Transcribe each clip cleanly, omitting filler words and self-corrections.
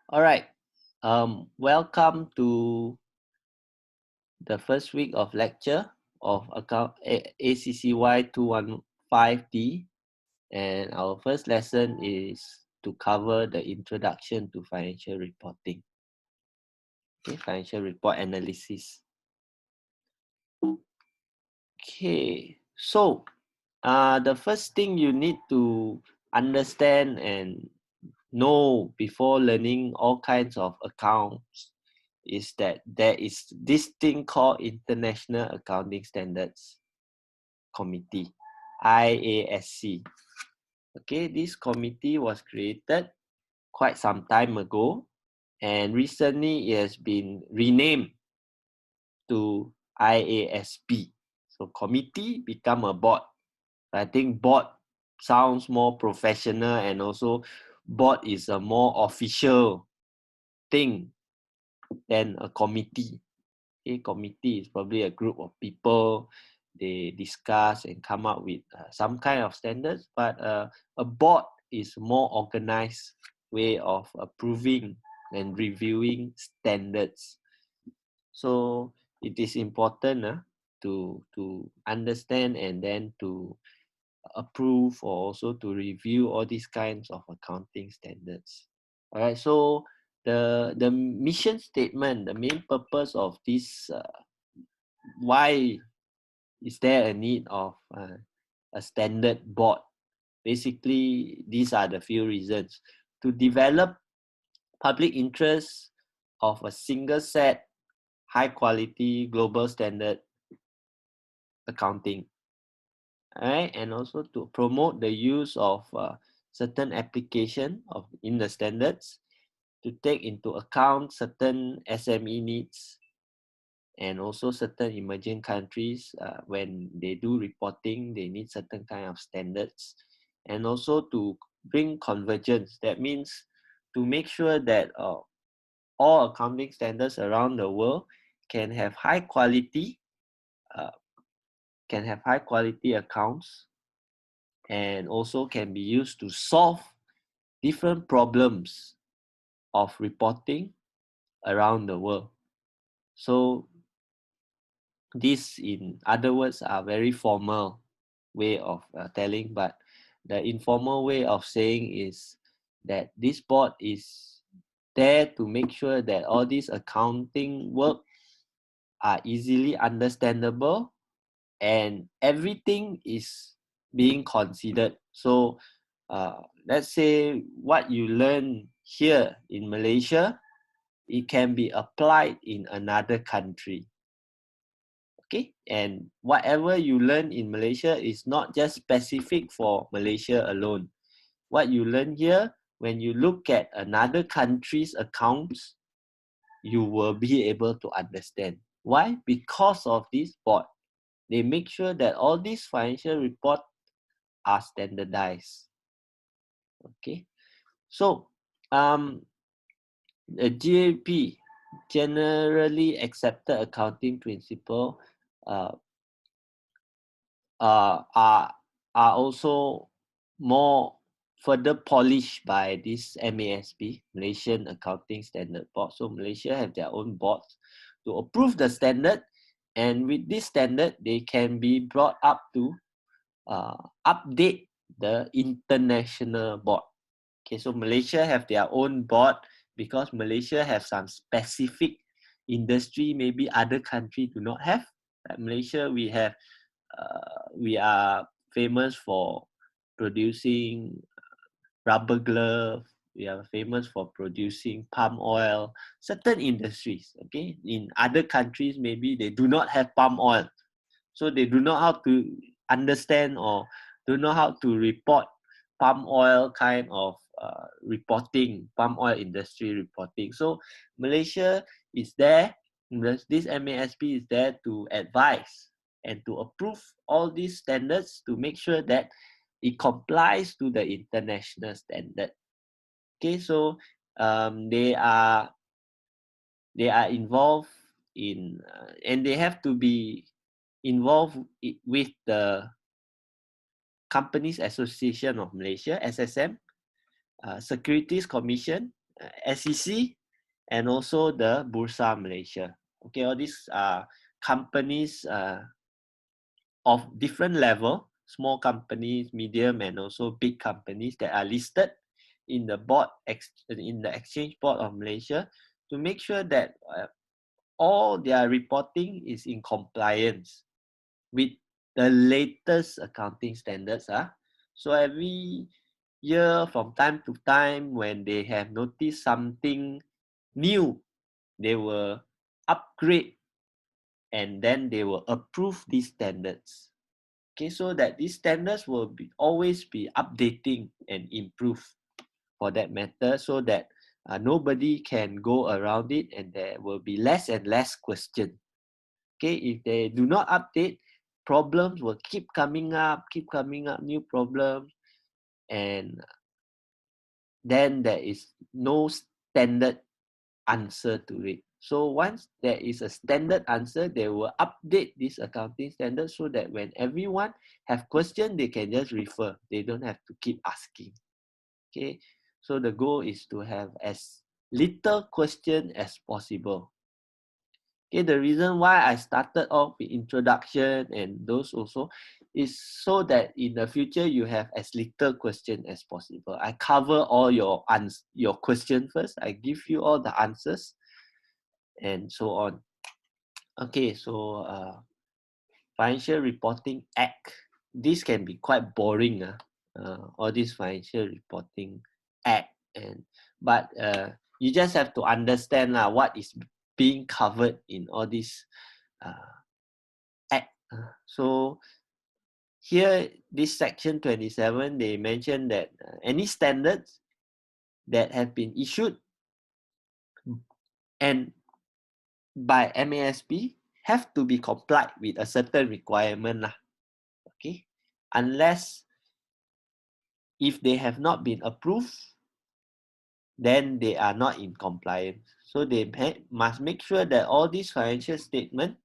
All right. Welcome to the first week of lecture of account ACCY 215D, and our first lesson is to cover the introduction to financial reporting. Okay, financial report analysis. Okay, so the first thing you need to understand and know before learning all kinds of accounts is that there is this thing called International Accounting Standards Committee, IASC. Okay, this committee was created quite some time ago, and recently it has been renamed to IASB. So committee become a board. I think board sounds more professional, and also board is a more official thing than a committee. A committee is probably a group of people, they discuss and come up with some kind of standards, but a board is more organized way of approving and reviewing standards. So it is important to understand and then to approve or also to review all these kinds of accounting standards. All right, so the mission statement, the main purpose of this, why is there a need of a standard board? Basically, these are the few reasons: to develop public interest of a single set, high quality, global standard accounting. All right, and also to promote the use of certain application of in the standards, to take into account certain SME needs and also certain emerging countries. When they do reporting, they need certain kind of standards, and also to bring convergence. That means to make sure that all accounting standards around the world can have high quality, uh, accounts, and also can be used to solve different problems of reporting around the world. So these, in other words, are very formal way of telling, but the informal way of saying is that this board is there to make sure that all these accounting work are easily understandable and everything is being considered. So let's say what you learn here in Malaysia, it can be applied in another country. Okay, and whatever you learn in Malaysia is not just specific for Malaysia alone. What you learn here, when you look at another country's accounts, you will be able to understand. Why? Because of this board. They make sure that all these financial reports are standardized. Okay, so the GAP, generally accepted accounting principle, uh, are also more further polished by this MASB, Malaysian Accounting Standard Board. So Malaysia have their own boards to approve the standard, and with this standard, they can be brought up to update the international board. Okay, so Malaysia have their own board because Malaysia have some specific industry maybe other country do not have. Like Malaysia, we are famous for producing rubber glove. We are famous for producing palm oil. Certain industries, okay. In other countries, maybe they do not have palm oil, so they do not how to understand or do not how to report palm oil kind of reporting, palm oil industry reporting. So Malaysia is there, this MASB is there to advise and to approve all these standards to make sure that it complies to the international standard. Okay, so they are involved in and they have to be involved with the Companies Association of Malaysia, SSM, Securities Commission, SEC, and also the Bursa Malaysia. Okay, all these companies of different level, small companies, medium, and also big companies that are listed in the board, in the Exchange Board of Malaysia, to make sure that all their reporting is in compliance with the latest accounting standards. So every year, from time to time, when they have noticed something new, they will upgrade and then they will approve these standards. Okay, so that these standards will always be updating and improve for that matter, so that nobody can go around it and there will be less and less question. Okay, if they do not update, problems will keep coming up, new problems, and then there is no standard answer to it. So once there is a standard answer, they will update this accounting standard so that when everyone have question, they can just refer. They don't have to keep asking. Okay, so the goal is to have as little question as possible. Okay, the reason why I started off with introduction and those also is so that in the future you have as little question as possible. I cover all your question first. I give you all the answers and so on. Okay, so Financial Reporting Act. This can be quite boring. All this Financial Reporting Act, but you just have to understand what is being covered in all this act. So here, this section 27, they mention that any standards that have been issued and by MASB have to be complied with a certain requirement. Okay, unless if they have not been approved, then they are not in compliance. So they must make sure that all these financial statements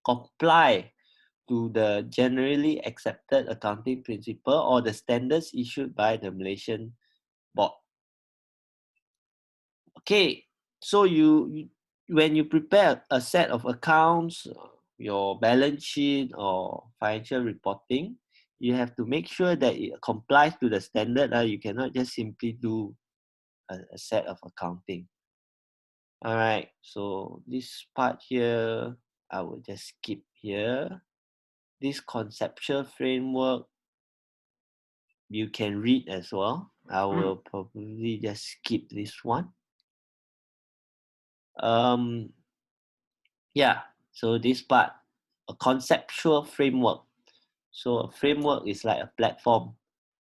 comply to the generally accepted accounting principle or the standards issued by the Malaysian board. Okay, so when you prepare a set of accounts, your balance sheet or financial reporting, you have to make sure that it complies to the standard. You cannot just simply do a set of accounting. All right, so this part here, I will just skip here. This conceptual framework, you can read as well. I will probably just skip this one. Yeah, so this part, a conceptual framework. So a framework is like a platform.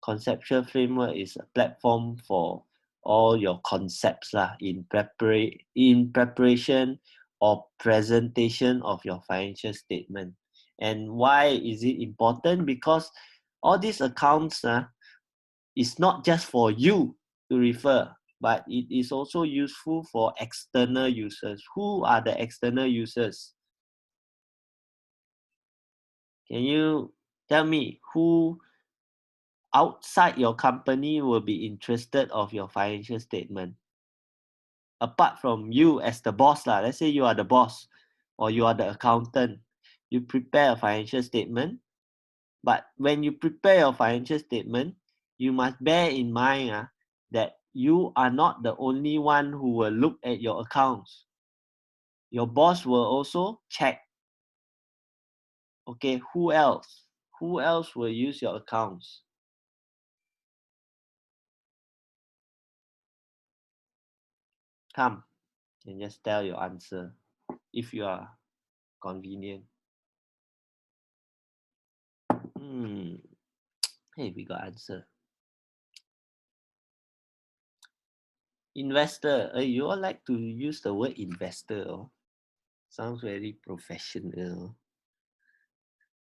Conceptual framework is a platform for all your concepts in preparation or presentation of your financial statement. And why is it important? Because all these accounts is not just for you to refer, but it is also useful for external users. Who are the external users? Can you tell me who outside your company will be interested of your financial statement? Apart from you as the boss, let's say you are the boss or you are the accountant, you prepare a financial statement. But when you prepare your financial statement, you must bear in mind that you are not the only one who will look at your accounts. Your boss will also check. Okay, who else? Who else will use your accounts? Come and just tell your answer if you are convenient. Hey, we got answer. Investor. You all like to use the word investor. Sounds very professional.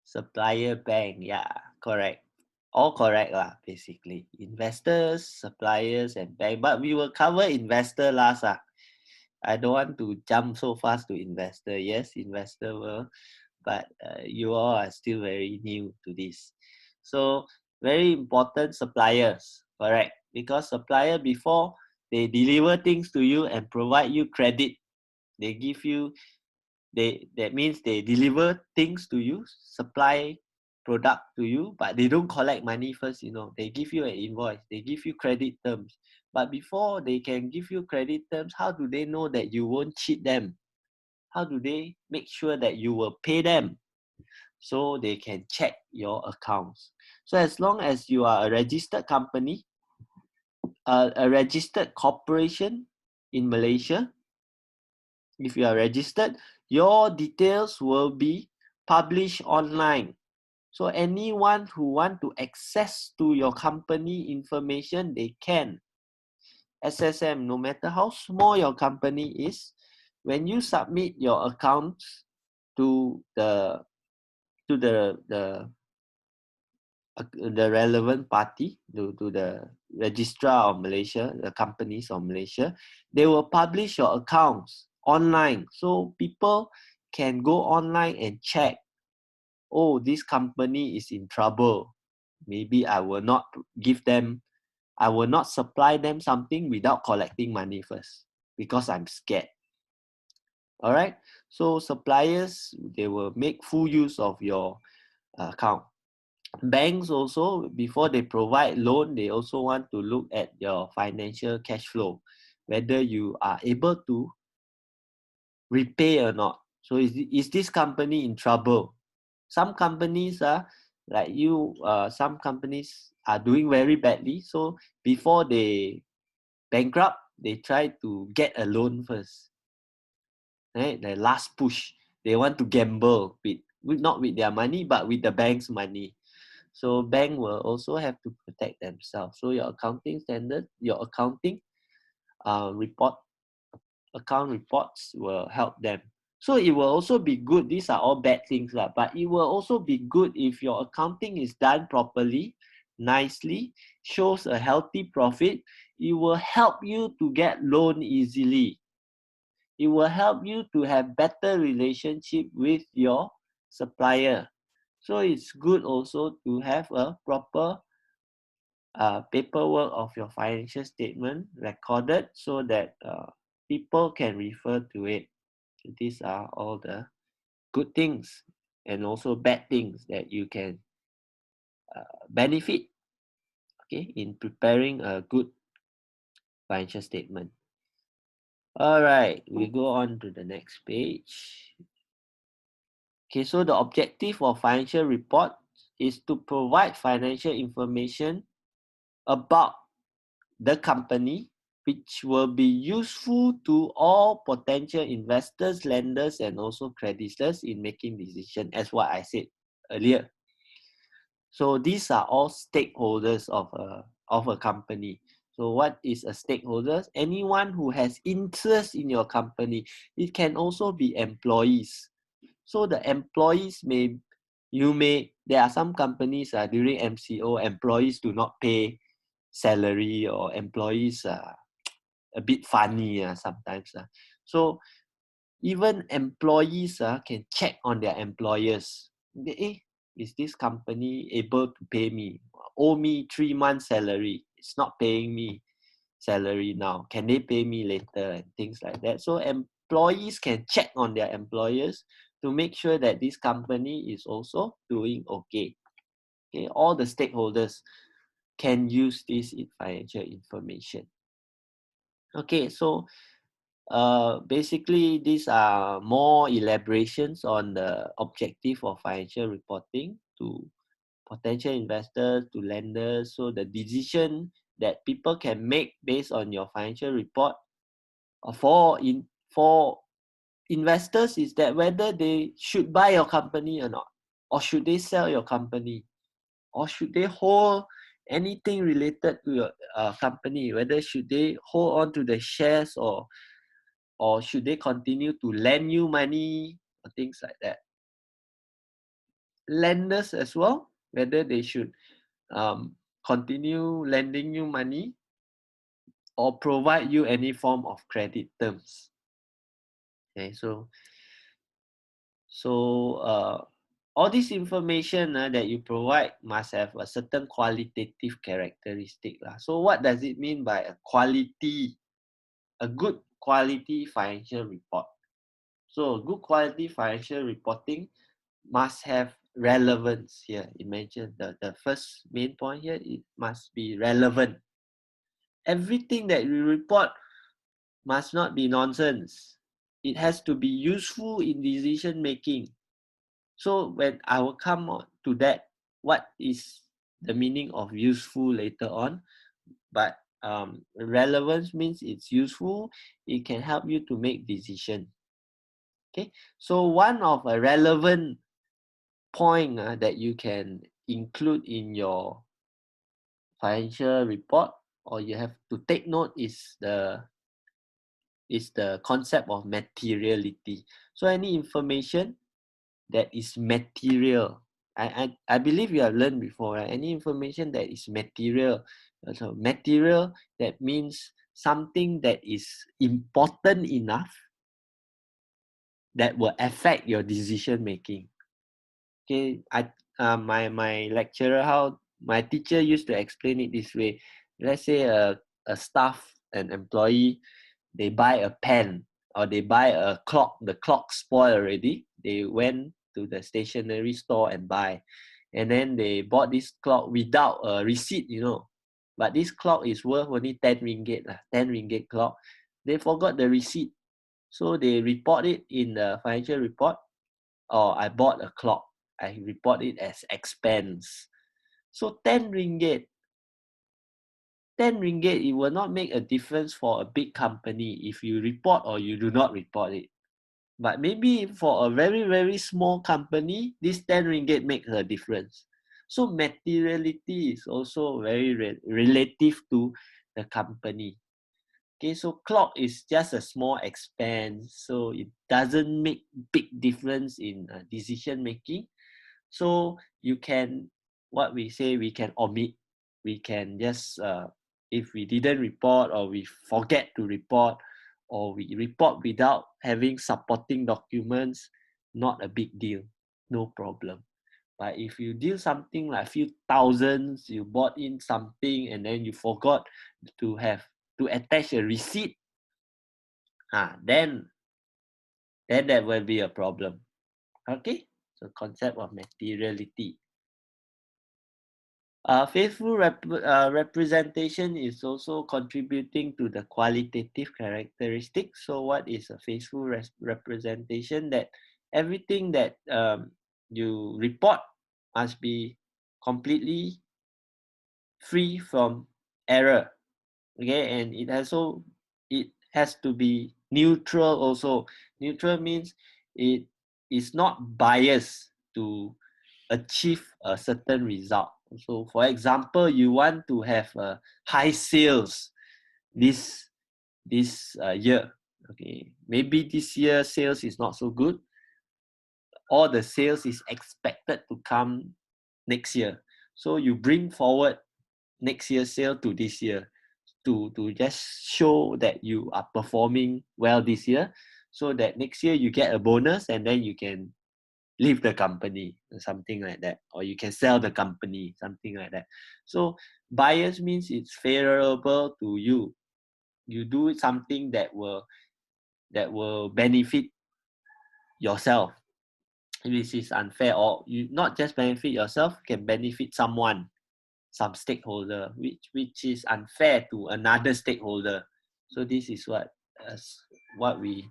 Supplier bank. Yeah, correct. All correct basically. Investors, suppliers, and bank. But we will cover investor last. I don't want to jump so fast to investor. Yes, investor will. But you all are still very new to this. So very important, suppliers. Correct. Because supplier, before they deliver things to you and provide you credit. They give you, that means they deliver things to you, supply product to you, but they don't collect money first, you know. They give you an invoice, they give you credit terms. But before they can give you credit terms, how do they know that you won't cheat them? How do they make sure that you will pay them? So they can check your accounts. So as long as you are a registered company, a registered corporation in Malaysia, if you are registered, your details will be published online. So anyone who want to access to your company information, they can. SSM, no matter how small your company is, when you submit your accounts to the relevant party, to the registrar of Malaysia, the companies of Malaysia, they will publish your accounts online. So people can go online and check, oh, this company is in trouble. Maybe I will not supply them something without collecting money first because I'm scared. All right. So suppliers, they will make full use of your account. Banks also, before they provide loan, they also want to look at your financial cash flow, whether you are able to repay or not. So is this company in trouble? Some companies are like you, some companies are doing very badly. So before they bankrupt, they try to get a loan first. Right? The last push. They want to gamble with not with their money, but with the bank's money. So bank will also have to protect themselves. So your accounting standard, your accounting account reports will help them. So it will also be good. These are all bad things, but it will also be good if your accounting is done properly, nicely, shows a healthy profit. It will help you to get loan easily. It will help you to have better relationship with your supplier. So it's good also to have a proper paperwork of your financial statement recorded so that people can refer to it. These are all the good things and also bad things that you can benefit, okay, in preparing a good financial statement. All right, we go on to the next page. Okay, so the objective of financial report is to provide financial information about the company, which will be useful to all potential investors, lenders, and also creditors in making decisions, as what I said earlier. So these are all stakeholders of a company. So what is a stakeholder? Anyone who has interest in your company. It can also be employees. So the employees there are some companies during MCO, employees do not pay salary, or employees a bit funny sometimes. So even employees can check on their employers. Is this company able to pay me? Owe me 3 months salary. It's not paying me salary now. Can they pay me later? And things like that. So employees can check on their employers to make sure that this company is also doing okay. Okay, all the stakeholders can use this financial information. Okay, so basically these are more elaborations on the objective of financial reporting to potential investors, to lenders. So the decision that people can make based on your financial report for investors is that whether they should buy your company or not, or should they sell your company, or should they hold anything related to your company, whether should they hold on to the shares, or should they continue to lend you money, or things like that. Lenders as well, whether they should continue lending you money or provide you any form of credit terms. Okay, so all this information that you provide must have a certain qualitative characteristic. So what does it mean by a quality a good quality financial report. So good quality financial reporting must have relevance here. It mentioned the first main point here, it must be relevant. Everything that we report must not be nonsense. It has to be useful in decision making. So when I will come on to that, what is the meaning of useful later on? But relevance means it's useful. It can help you to make decision. Okay, so one of a relevant point that you can include in your financial report, or you have to take note, is the concept of materiality. So any information that is material, I believe you have learned before, right? Any information that is material. So material, that means something that is important enough that will affect your decision making. Okay, my lecturer, how my teacher used to explain it this way. Let's say a staff, an employee, they buy a pen or they buy a clock. The clock spoiled already. They went to the stationery store and buy, and then they bought this clock without a receipt, you know. But this clock is worth only 10 ringgit, 10 ringgit clock. They forgot the receipt, so they report it in the financial report. Oh, I bought a clock. I report it as expense. So 10 ringgit. 10 ringgit, it will not make a difference for a big company if you report or you do not report it. But maybe for a very, very small company, this 10 ringgit makes a difference. So materiality is also very relative to the company. Okay, so clock is just a small expense, so it doesn't make big difference in decision making. So you can, what we say, we can omit. We can just, if we didn't report or we forget to report or we report without having supporting documents, not a big deal, no problem. But if you deal something like a few thousands, you bought in something and then you forgot to attach a receipt, then that will be a problem. Okay, so concept of materiality. Faithful representation is also contributing to the qualitative characteristics. So what is a faithful representation? That everything that you report must be completely free from error. Okay, and it has to be neutral also. Neutral means it is not biased to achieve a certain result. So for example, you want to have high sales this year. Okay, maybe this year sales is not so good. All the sales is expected to come next year. So you bring forward next year's sale to this year to just show that you are performing well this year, so that next year you get a bonus and then you can leave the company or something like that, or you can sell the company, something like that. So bias means it's favorable to you. You do something that will benefit yourself. This is unfair, or you not just benefit yourself, can benefit someone, some stakeholder, which is unfair to another stakeholder. So this is what we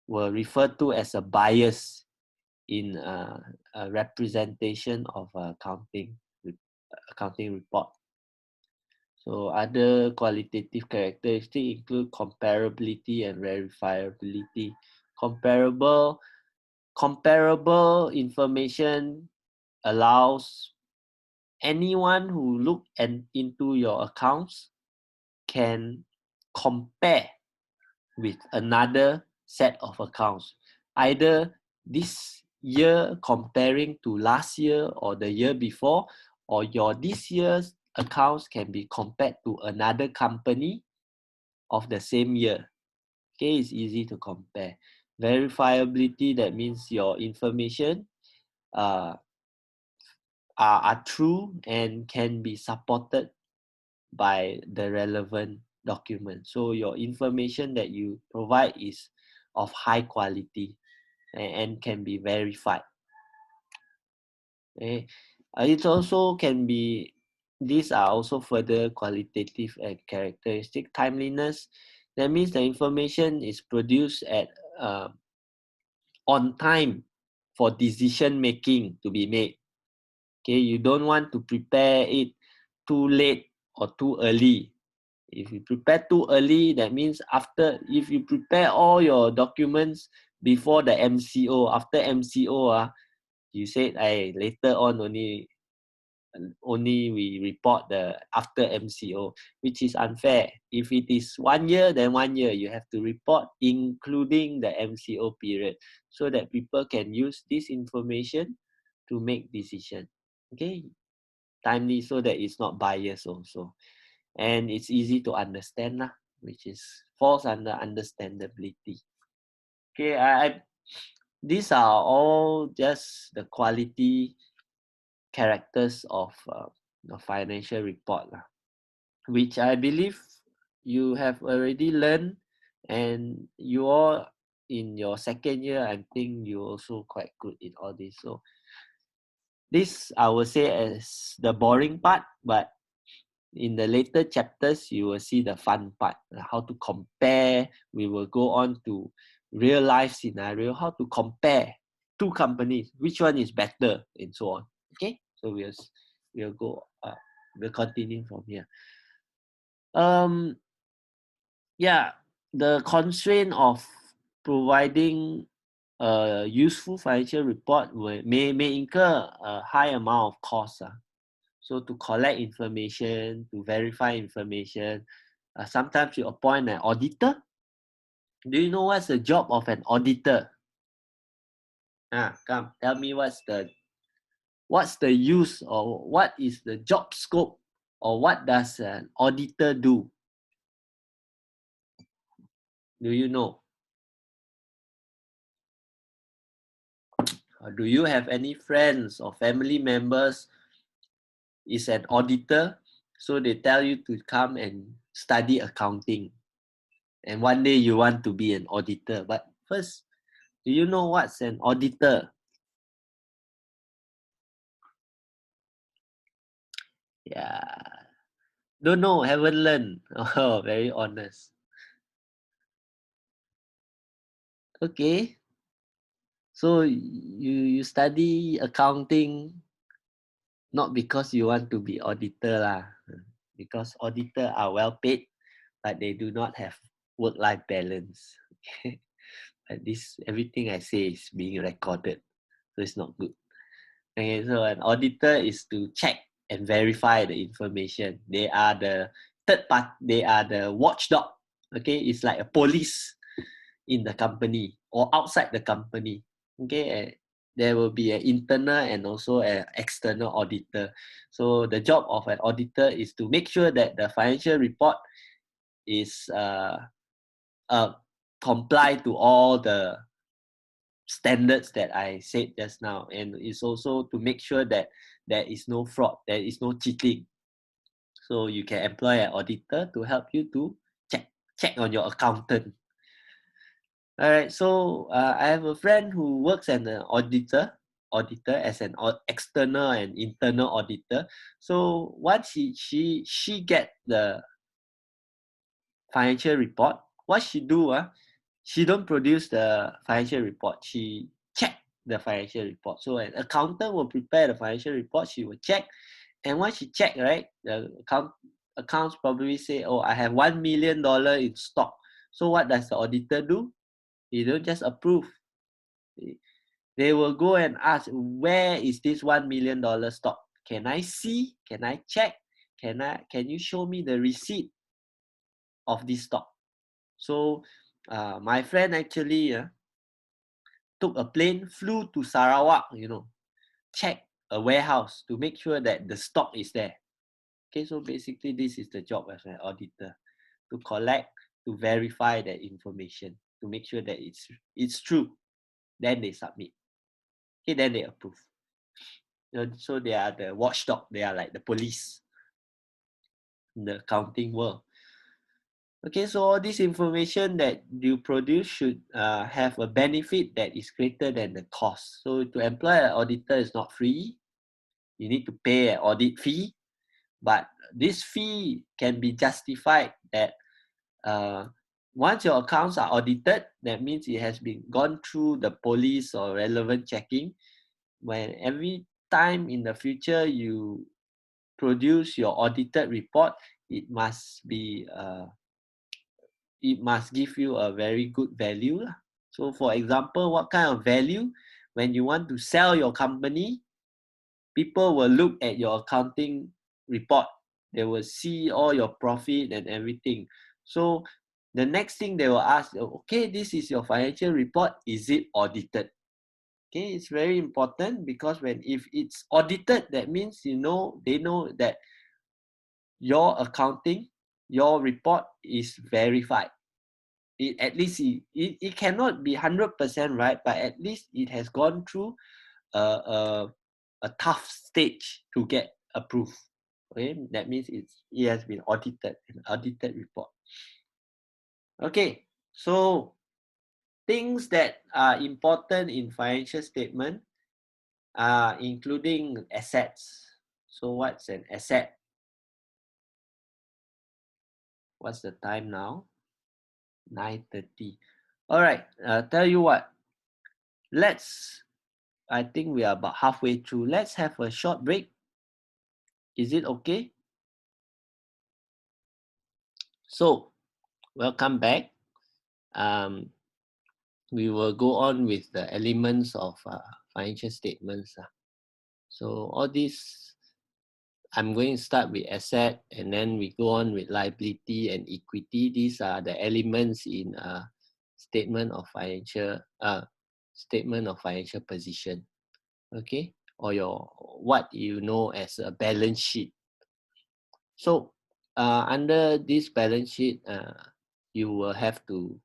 will refer to as a bias in a representation of accounting report. So other qualitative characteristics include comparability and verifiability. Comparable information allows anyone who look into your accounts can compare with another set of accounts, either this year comparing to last year or the year before, or your this year's accounts can be compared to another company of the same year. Okay, it's easy to compare. Verifiability, that means your information are true and can be supported by the relevant document. So your information that you provide is of high quality and can be verified. Okay. It also can be, these are also further qualitative characteristic. Timeliness, that means the information is produced at on time for decision making to be made. Okay, you don't want to prepare it too late or too early. If you prepare too early, that means after, if you prepare all your documents before the MCO, after MCO, you said, later on only we report the after MCO, which is unfair. If it is 1 year, then 1 year you have to report including the MCO period, so that people can use this information to make decision. Okay, timely, so that it's not biased also, and it's easy to understand lah, which is falls under understandability. Okay, these are all just the quality characters of the financial report lah, which I believe you have already learned, and you all in your second year, I think you also quite good in all this. So this I will say as the boring part, but in the later chapters you will see the fun part, how to compare. We will go on to real life scenario, how to compare two companies, which one is better, and so on. Okay, so we'll go we'll continue from here. Yeah, the constraint of providing a useful financial report may incur a high amount of cost. So to collect information, to verify information, sometimes you appoint an auditor. Do you know what's the job of an auditor? Come, tell me what's the use, or what is the job scope, or what does an auditor do? Do you know? Or do you have any friends or family members is an auditor? So they tell you to come and study accounting, and one day you want to be an auditor. But first, do you know what's an auditor? Yeah, don't know, haven't learned. Oh, very honest. Okay, so you study accounting not because you want to be auditor lah, because auditor are well paid, but they do not have work-life balance. But this, everything I say is being recorded, so it's not good. Okay, so an auditor is to check and verify the information. They are the third part. They are the watchdog. Okay, it's like a police in the company or outside the company. Okay, there will be an internal and also an external auditor. So the job of an auditor is to make sure that the financial report is comply to all the standards that I said just now, and it's also to make sure that there is no fraud, there is no cheating. So you can employ an auditor to help you to check on your accountant. All right, so I have a friend who works as an auditor as an external and internal auditor. So once she get the financial report, what she do, she don't produce the financial report, she check the financial report. So an accountant will prepare the financial report, she will check, and once she check, right, the accounts probably say, oh, I have $1 million in stock. So what does the auditor do? They don't just approve. They will go and ask, where is this $1 million stock? Can I see? Can I check? Can you show me the receipt of this stock? So my friend actually took a plane, flew to Sarawak, check a warehouse to make sure that the stock is there. Okay, so basically this is the job as an auditor, to collect, to verify that information, to make sure that it's true. Then they submit. Okay, then they approve. So they are the watchdog. They are like the police in the accounting world. Okay, so all this information that you produce should have a benefit that is greater than the cost. So to employ an auditor is not free. You need to pay an audit fee, but this fee can be justified that once your accounts are audited, that means it has been gone through the police or relevant checking. When every time in the future you produce your audited report, it must be it must give you a very good value. So for example, what kind of value? When you want to sell your company, people will look at your accounting report. They will see all your profit and everything. So the next thing they will ask, okay, this is your financial report, is it audited? Okay, it's very important because if it's audited, that means they know that your accounting, your report is verified. At least it cannot be 100% right, but at least it has gone through a tough stage to get approved. Okay, that means it has been audited, an audited report. Okay, so things that are important in financial statement are including assets. So what's an asset? What's the time now? 9:30. All right, tell you what, I think we are about halfway through. Let's have a short break. Is it okay? So, welcome back. We will go on with the elements of financial statements. So all these, I'm going to start with asset, and then we go on with liability and equity. These are the elements in statement of financial position. Okay, or what you know as a balance sheet. So under this balance sheet, you will have to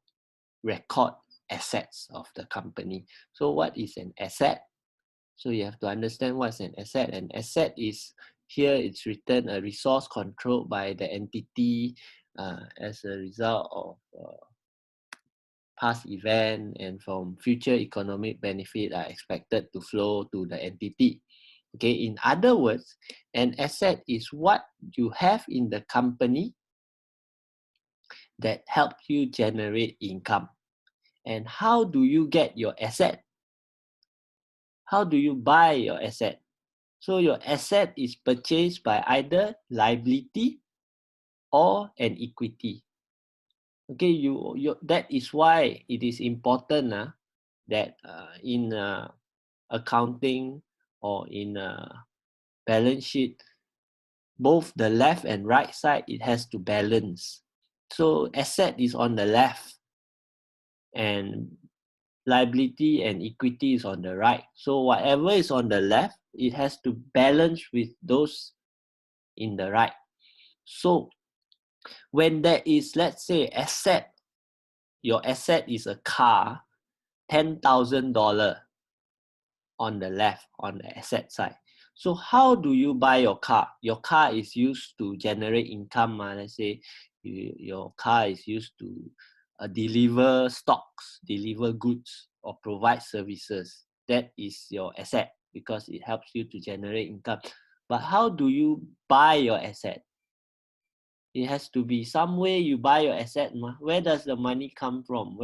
record assets of the company. So what is an asset? So you have to understand what's an asset. An asset is, here it's written, a resource controlled by the entity as a result of past event and from future economic benefit are expected to flow to the entity. Okay, in other words, an asset is what you have in the company that help you generate income. And how do you get your asset? How do you buy your asset? So your asset is purchased by either liability or an equity. Okay, that is why it is important that in accounting or in balance sheet, both the left and right side, it has to balance. So asset is on the left and liability and equity is on the right. So whatever is on the left, it has to balance with those in the right. So when there is, let's say, asset, your asset is a car, $10,000 on the left, on the asset side. So how do you buy your car? Your car is used to generate income. Let's say your car is used to deliver stocks, deliver goods, or provide services. That is your asset because it helps you to generate income. But how do you buy your asset? It has to be some way you buy your asset. Where does the money come from?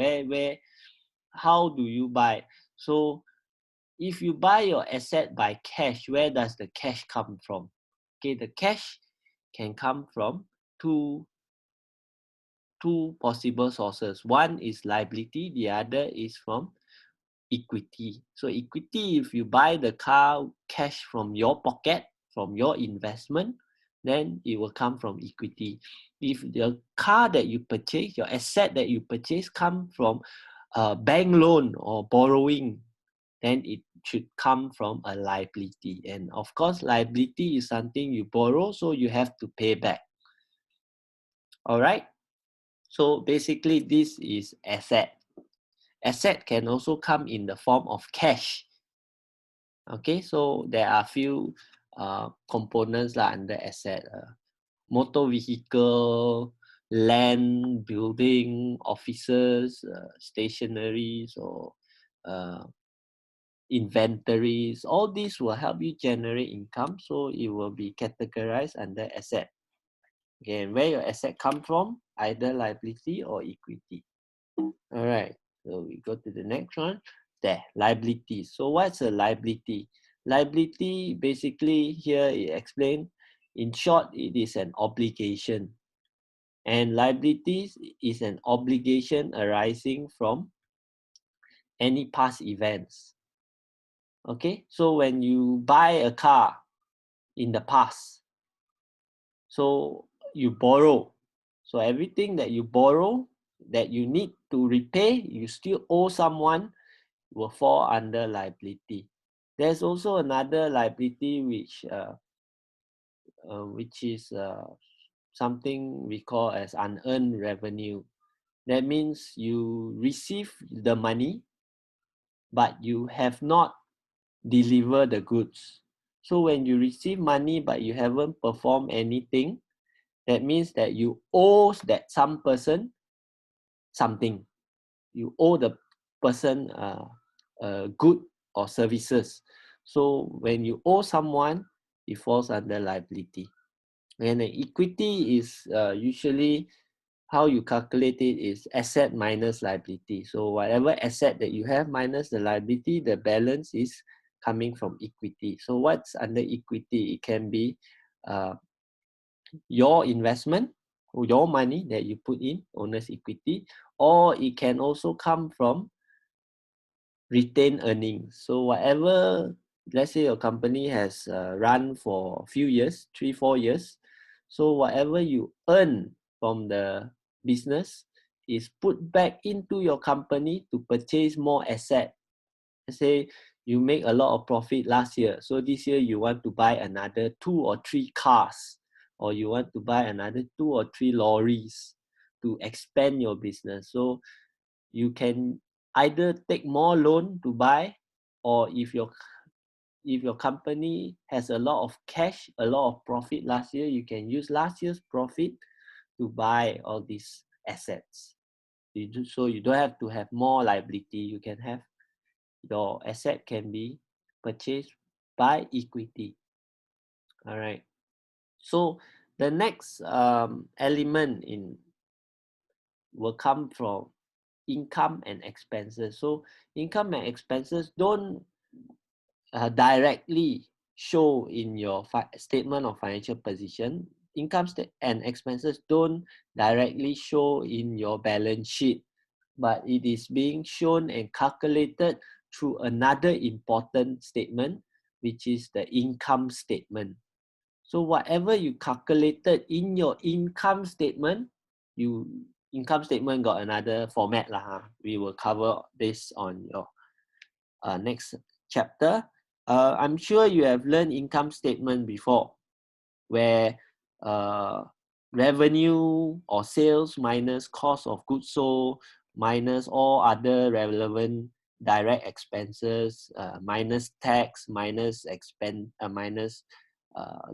How do you buy? So if you buy your asset by cash, where does the cash come from? Okay, the cash can come from two possible sources. One is liability, the other is from equity. So equity, if you buy the car cash from your pocket, from your investment, then it will come from equity. If the car that you purchase, your asset that you purchase come from a bank loan or borrowing, then it should come from a liability. And of course, liability is something you borrow, so you have to pay back. All right. So basically, this is asset. Asset can also come in the form of cash. Okay, so there are few components under asset. Motor vehicle, land, building, offices, stationaries, or inventories. All these will help you generate income, so it will be categorized under asset. Okay, and where your asset come from, either liability or equity. All right, so we go to the next one. There, liability. So what's a liability? Liability, basically here it explained, in short, it is an obligation. And liabilities is an obligation arising from any past events. Okay, so when you buy a car in the past, so you borrow. So everything that you borrow that you need to repay, you still owe someone, will fall under liability. There's also another liability which is something we call as unearned revenue. That means you receive the money, but you have not delivered the goods. So when you receive money but you haven't performed anything, that means that you owe that some person something. You owe the person good or services. So when you owe someone, it falls under liability. And the equity is usually how you calculate it is asset minus liability. So whatever asset that you have minus the liability, the balance is coming from equity. So what's under equity? It can be your investment, your money that you put in, owner's equity, or it can also come from retained earnings. So whatever, let's say your company has run for a few years, 3-4 years. So whatever you earn from the business is put back into your company to purchase more asset. Let's say you make a lot of profit last year. So this year you want to buy another 2 or 3 cars, or you want to buy another 2 or 3 lorries to expand your business. So you can either take more loan to buy, or if your company has a lot of cash, a lot of profit last year, you can use last year's profit to buy all these assets. So you don't have to have more liability. You can have your asset can be purchased by equity. All right. So the next element in will come from income and expenses. So income and expenses don't directly show in your statement of financial position. Income and expenses don't directly show in your balance sheet, but it is being shown and calculated through another important statement, which is the income statement. So whatever you calculated in your income statement, income statement got another format lah. We will cover this on your next chapter. I'm sure you have learned income statement before, where revenue or sales minus cost of goods sold minus all other relevant direct expenses, minus tax, minus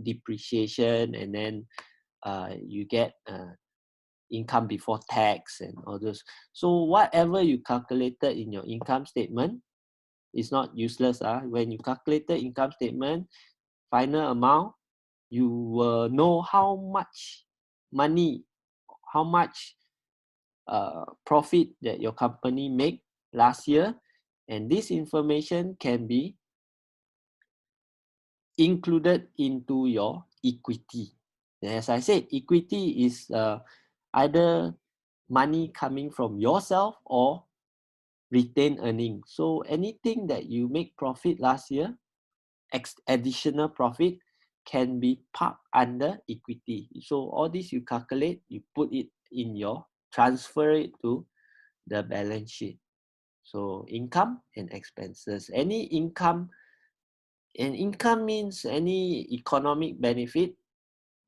depreciation, and then you get income before tax and all those. So whatever you calculated in your income statement is not useless. When you calculate the income statement, final amount, you will know how much money, how much profit that your company made last year, and this information can be included into your equity. As I said, equity is either money coming from yourself or retained earnings. So anything that you make profit last year, additional profit, can be parked under equity. So all this you calculate, you put it in your, transfer it to the balance sheet. So income and expenses. Any income, and income means any economic benefit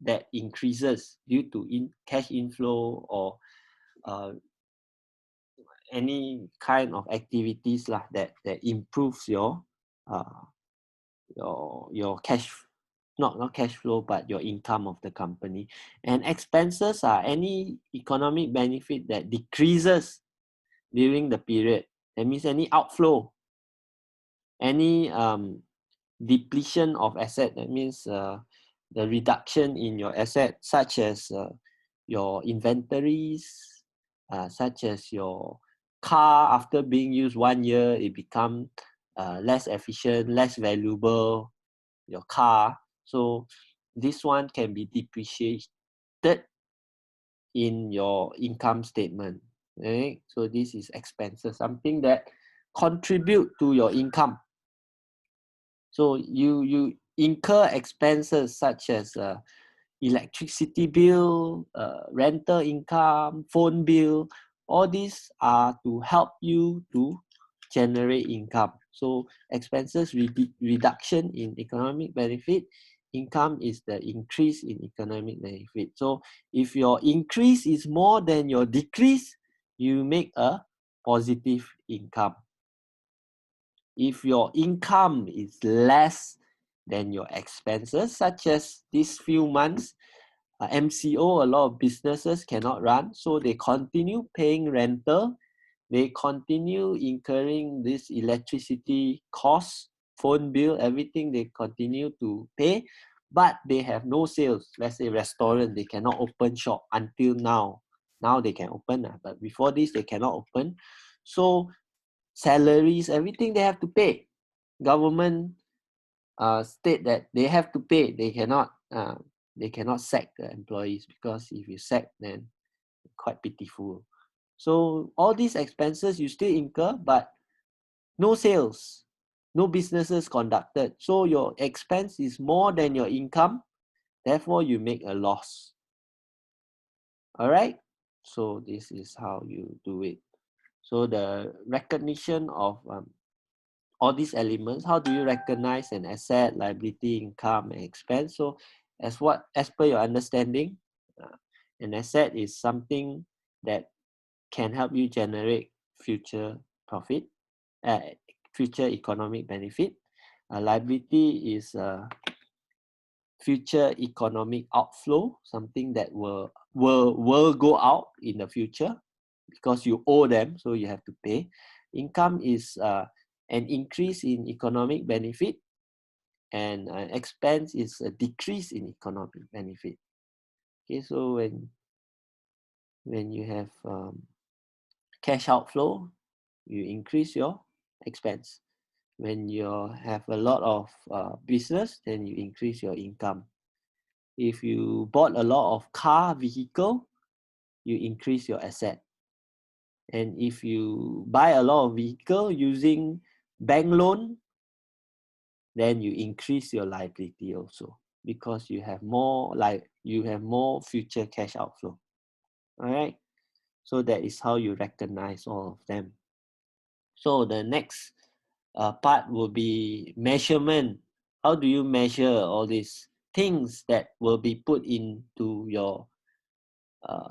that increases due to cash inflow or any kind of activities that improves your cash, not cash flow, but your income of the company. And expenses are any economic benefit that decreases during the period. That means any outflow, any depletion of asset. That means the reduction in your asset, such as your inventories, such as your car. After being used 1 year, it becomes less efficient, less valuable, your car. So this one can be depreciated in your income statement. Right? So this is expenses, something that contribute to your income. So you incur expenses such as electricity bill, rental income, phone bill. All these are to help you to generate income. So expenses reduction in economic benefit. Income is the increase in economic benefit. So if your increase is more than your decrease, you make a positive income. If your income is less than your expenses, such as these few months, MCO, a lot of businesses cannot run, so they continue paying rental, they continue incurring this electricity costs, phone bill, everything they continue to pay, but they have no sales. Let's say restaurant, they cannot open shop until now. Now they can open, but before this they cannot open. So salaries, everything they have to pay. Government state that they have to pay. They cannot sack the employees, because if you sack, then quite pitiful. So all these expenses you still incur, but no sales, no businesses conducted. So your expense is more than your income. Therefore, you make a loss. All right. So this is how you do it. So the recognition of all these elements, how do you recognize an asset, liability, income, and expense? So as per your understanding, an asset is something that can help you generate future profit, future economic benefit. A liability is a future economic outflow, something that will go out in the future because you owe them, so you have to pay. Income is an increase in economic benefit, and expense is a decrease in economic benefit. Okay, so when you have cash outflow, you increase your expense. When you have a lot of business, then you increase your income. If you bought a lot of vehicle, you increase your asset. And if you buy a lot of vehicle using bank loan, then you increase your liability also, because you have more future cash outflow. All right. So that is how you recognize all of them. So the next part will be measurement. How do you measure all these things that will be put into your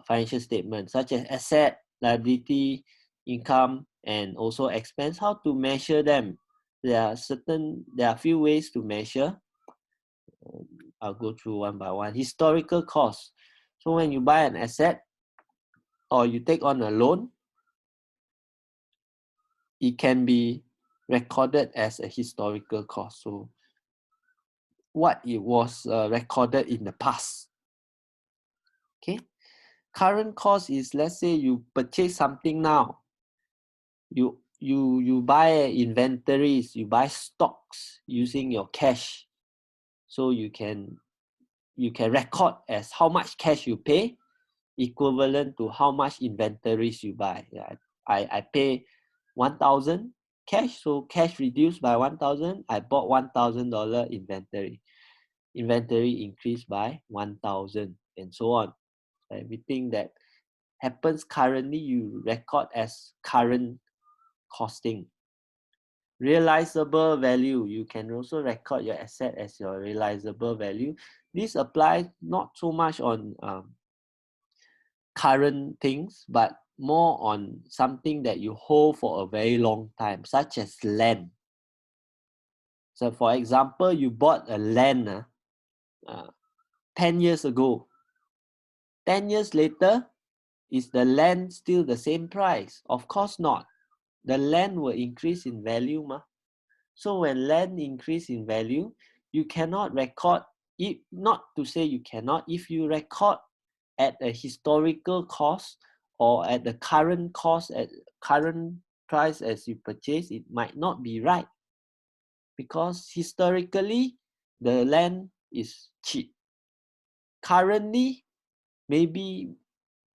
financial statement, such as asset, liability, income, and also expense? How to measure them? There are a few ways to measure. I'll go through one by one. Historical cost. So when you buy an asset or you take on a loan, it can be recorded as a historical cost. So what it was recorded in the past. Okay. Current cost is, let's say you purchase something now. You buy inventories, you buy stocks using your cash. So you can record as how much cash you pay, equivalent to how much inventories you buy. Yeah, I pay 1,000 cash, so cash reduced by 1,000. I bought $1,000 inventory. Inventory increased by 1,000, and so on. So everything that happens currently, you record as current costing. Realizable value, you can also record your asset as your realizable value. This applies not so much on current things, but more on something that you hold for a very long time, such as land. So for example, you bought a land 10 years ago. 10 years later, is the land still the same price? Of course not. The land will increase in value. So when land increase in value, you cannot record it, not to say you cannot, if you record at a historical cost or at the current cost, at current price as you purchase, it might not be right. Because historically, the land is cheap. Currently, maybe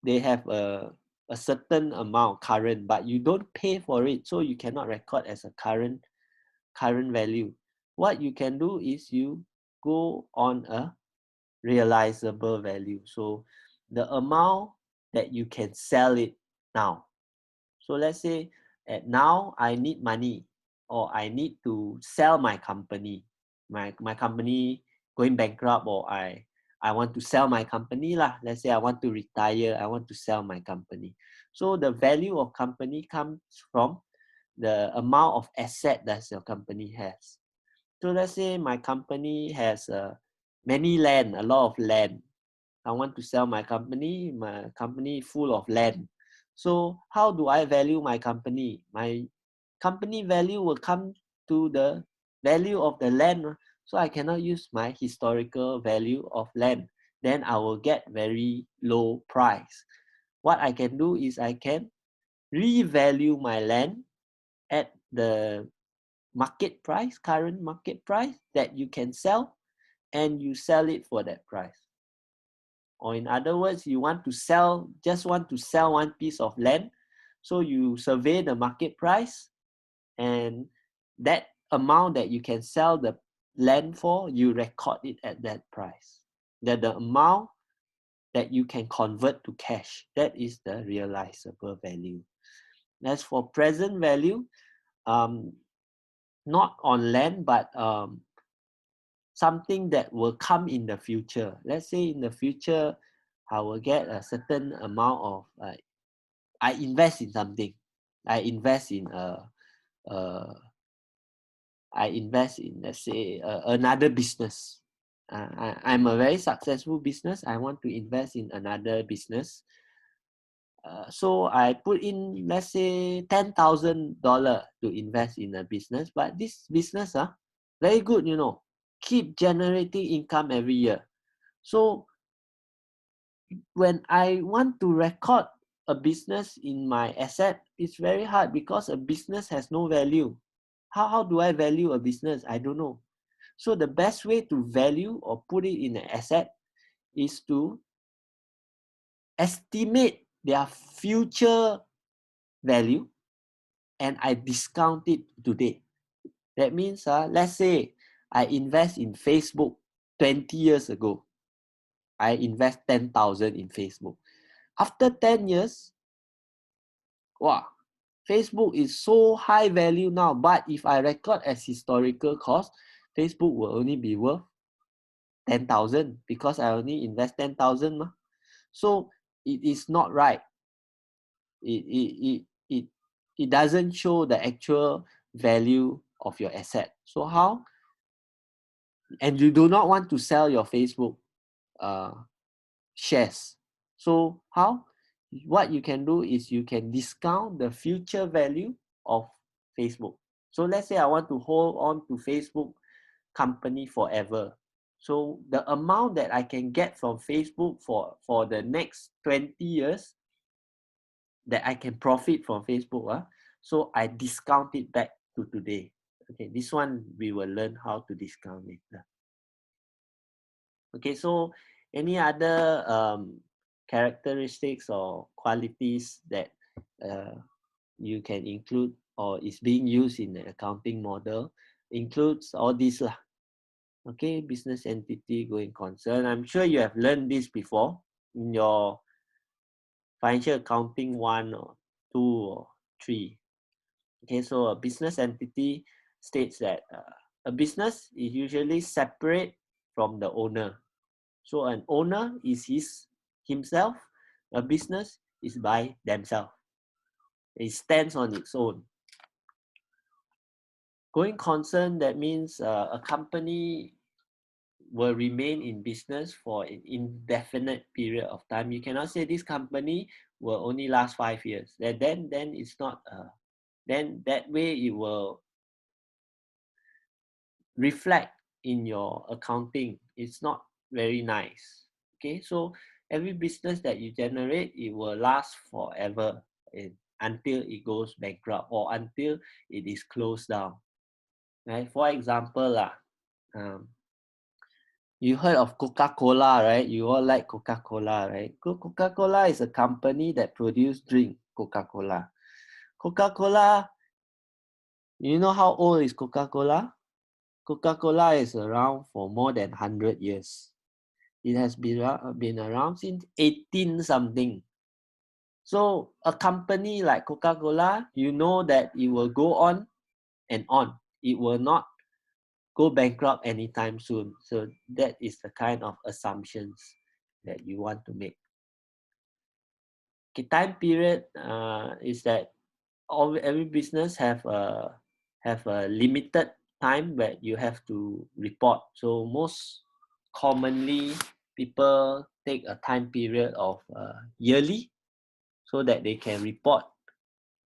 they have a certain amount current, but you don't pay for it, so you cannot record as a current value. What you can do is you go on a realizable value. So the amount that you can sell it now. So let's say at now I need money, or I need to sell my company. My company going bankrupt, or I want to sell my company lah. Let's say I want to retire, I want to sell my company. So the value of company comes from the amount of asset that your company has. So let's say my company has many land, a lot of land. I want to sell my company full of land. So how do I value my company? My company value will come to the value of the land. So I cannot use my historical value of land. Then I will get very low price. What I can do is I can revalue my land at the market price, current market price that you can sell, and you sell it for that price. Or in other words, you want to sell, just want to sell one piece of land. So you survey the market price, and that amount that you can sell the land for, you record it at that price. That the amount that you can convert to cash, that is the realizable value. As for present value, not on land, but something that will come in the future. Let's say in the future, I will get a certain amount of, I invest in something. I invest in let's say another business. I'm a very successful business. I want to invest in another business. So I put in, let's say, $10,000 to invest in a business. But this business, very good, keep generating income every year. So when I want to record a business in my asset, it's very hard because a business has no value. How do I value a business? I don't know. So the best way to value or put it in an asset is to estimate their future value, and I discount it today. That means, let's say I invest in Facebook 20 years ago. I invest 10,000 in Facebook. After 10 years, wow, Facebook is so high value now, but if I record as historical cost, Facebook will only be worth 10,000 because I only invest 10,000. So it is not right. It doesn't show the actual value of your asset. So how? And you do not want to sell your Facebook shares. So how? What you can do is you can discount the future value of Facebook. So let's say I want to hold on to Facebook company forever. So the amount that I can get from Facebook for the next 20 years that I can profit from Facebook, so I discount it back to today. Okay, this one we will learn how to discount it. Okay, so any other characteristics or qualities that you can include or is being used in the accounting model includes all these lah. Okay, business entity, going concern. I'm sure you have learned this before in your financial accounting 1 or 2 or 3. Okay, so a business entity states that a business is usually separate from the owner. So an owner is himself, a business is by themselves. It stands on its own. Going concern, that means a company will remain in business for an indefinite period of time. You cannot say this company will only last 5 years. Then it's not. Then that way it will reflect in your accounting. It's not very nice. Okay, so every business that you generate, it will last forever until it goes bankrupt or until it is closed down. Right? For example, you heard of Coca-Cola, right? You all like Coca-Cola, right? Coca-Cola is a company that produces drink, Coca-Cola. Coca-Cola, you know how old is Coca-Cola? Coca-Cola is around for more than 100 years. It has been around since 18 something. So a company like Coca-Cola, you know that it will go on and on. It will not go bankrupt anytime soon. So that is the kind of assumptions that you want to make. Okay, time period is that every business have a limited time where you have to report. So most commonly, people take a time period of yearly, so that they can report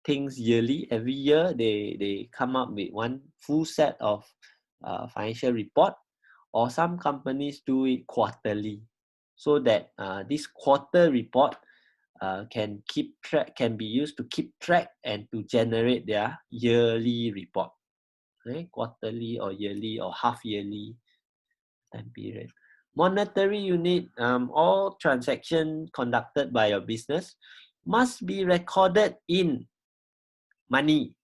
things yearly. Every year, they come up with one full set of financial report, or some companies do it quarterly, so that this quarter report can be used to keep track and to generate their yearly report. Okay? Quarterly or yearly or half yearly time period. Monetary unit, all transactions conducted by your business must be recorded in money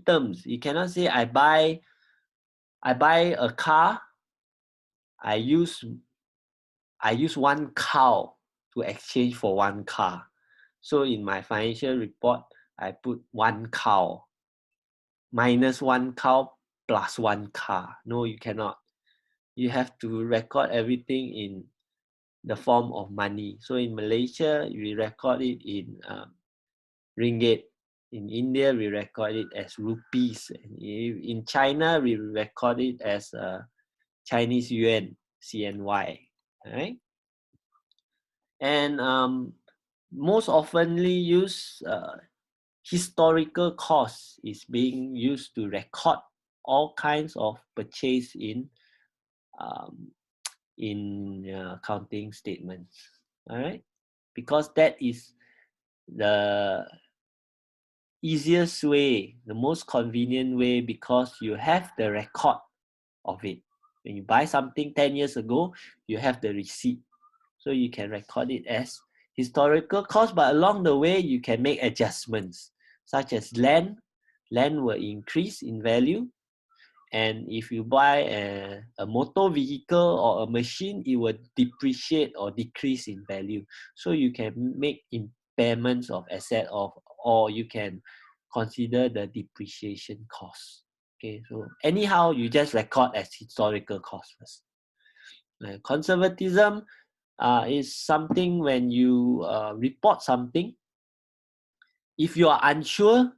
terms. You cannot say I buy a car, I use 1 cow to exchange for 1 car. So in my financial report, I put 1 cow minus 1 cow plus 1 car. No, you cannot. You have to record everything in the form of money. So in Malaysia, we record it in ringgit. In India, we record it as rupees. In China, we record it as Chinese yuan, CNY. All right? And most oftenly used historical cost is being used to record all kinds of purchase in accounting statements. All right, because that is the easiest way, the most convenient way, because you have the record of it. When you buy something 10 years ago, you have the receipt, so you can record it as historical cost. But along the way, you can make adjustments, such as land will increase in value, and if you buy a motor vehicle or a machine, it will depreciate or decrease in value. So you can make impairments of asset or you can consider the depreciation cost. Okay, so anyhow, you just record as historical cost first. Conservatism is something when you report something. If you are unsure,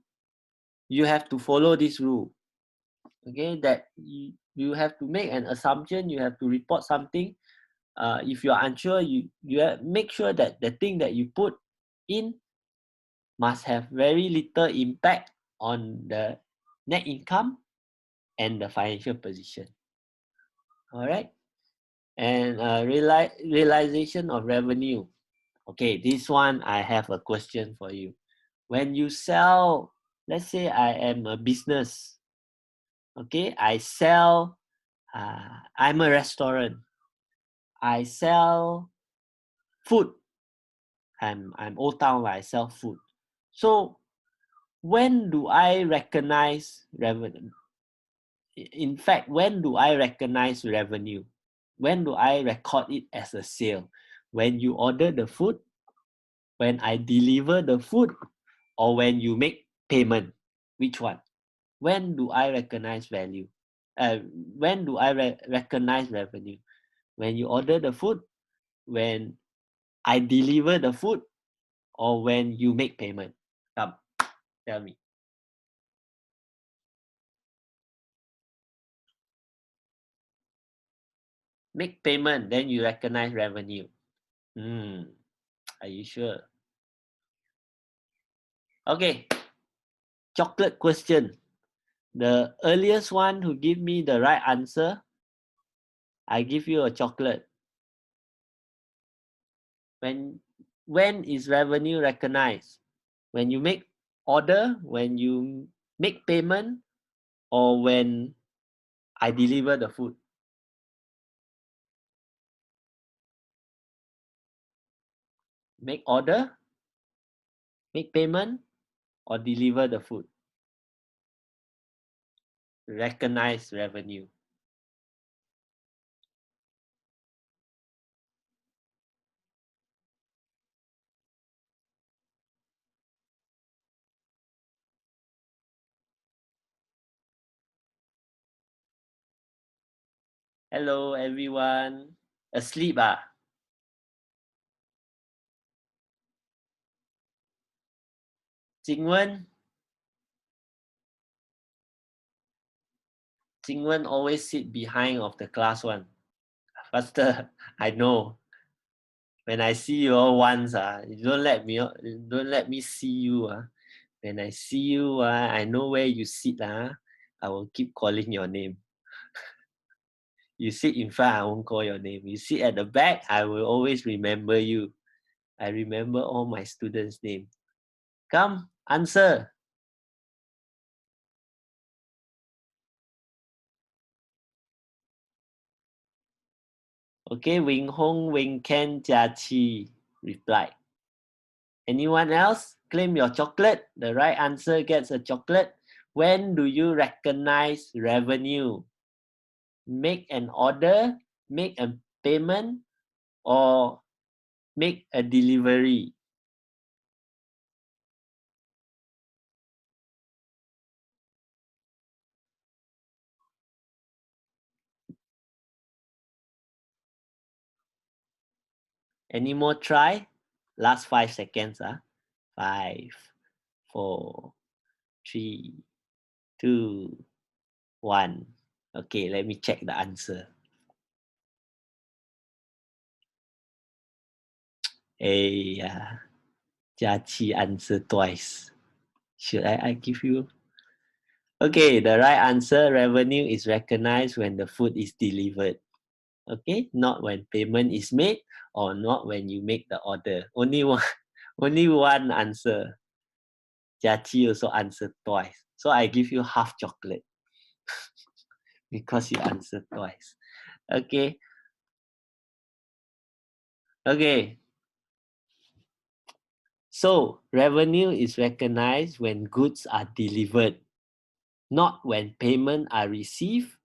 you have to follow this rule. Okay, that you have to make an assumption, you have to report something. If you are unsure, you make sure that the thing that you put in must have very little impact on the net income and the financial position. All right, and realization of revenue. Okay, this one I have a question for you. When you sell, let's say I am a business. Okay, I sell. I'm a restaurant. I sell food. I'm Old Town. I sell food. So when do I recognize revenue? In fact, when do I recognize revenue? When do I record it as a sale? When you order the food, when I deliver the food, or when you make payment? Which one? When do I recognize value? When do I recognize revenue? When you order the food, when I deliver the food, or when you make payment? Come, tell me. Make payment, then you recognize revenue. Are you sure? Okay, chocolate question. The earliest one who give me the right answer, I give you a chocolate. When is revenue recognized? When you make order, when you make payment, or when I deliver the food? Make order, make payment, or deliver the food? Recognize revenue. Hello everyone. Asleep ah? Jingwen? Jingwen always sit behind of the class one. Faster, I know. When I see you all once, you don't let me see you. When I see you, I know where you sit. I will keep calling your name. You sit in front, I won't call your name. You sit at the back, I will always remember you. I remember all my students' name. Come, answer. Okay, Wing Hong, Wing Ken, Jia Qi replied. Anyone else? Claim your chocolate. The right answer gets a chocolate. When do you recognize revenue? Make an order, make a payment, or make a delivery? Any more try? Last 5 seconds. 5, 4, 3, 2, 1. Okay, let me check the answer. Hey, Jia Qi answered twice. Should I give you? Okay, the right answer, revenue is recognized when the food is delivered. Okay, not when payment is made or not when you make the order. Only one answer. Jia Qi also answered twice. So I give you half chocolate because you answered twice. Okay. Okay. So revenue is recognized when goods are delivered, not when payment are received,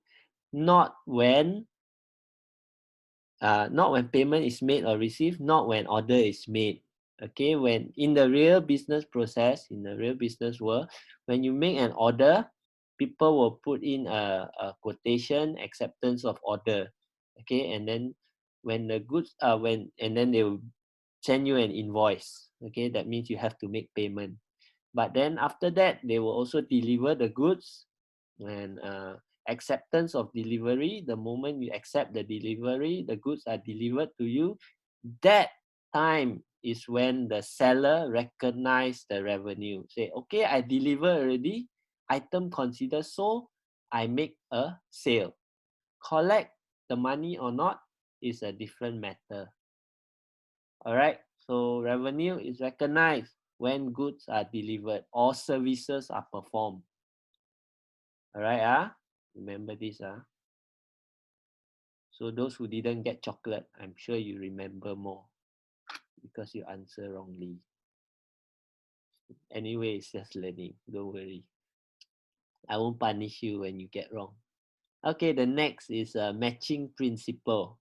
not when payment is made or received, not when order is made. Okay, when in the real business process, in the real business world, when you make an order, people will put in a quotation, acceptance of order. Okay, and then when the goods and then they will send you an invoice. Okay, that means you have to make payment. But then after that, they will also deliver the goods and acceptance of delivery. The moment you accept the delivery, the goods are delivered to you. That time is when the seller recognize the revenue. Say, okay, I deliver already. Item considered sold. I make a sale. Collect the money or not is a different matter. All right. So revenue is recognized when goods are delivered or services are performed. All right. Remember this. So those who didn't get chocolate, I'm sure you remember more because you answer wrongly. Anyway, it's just learning. Don't worry. I won't punish you when you get wrong. Okay, the next is a matching principle.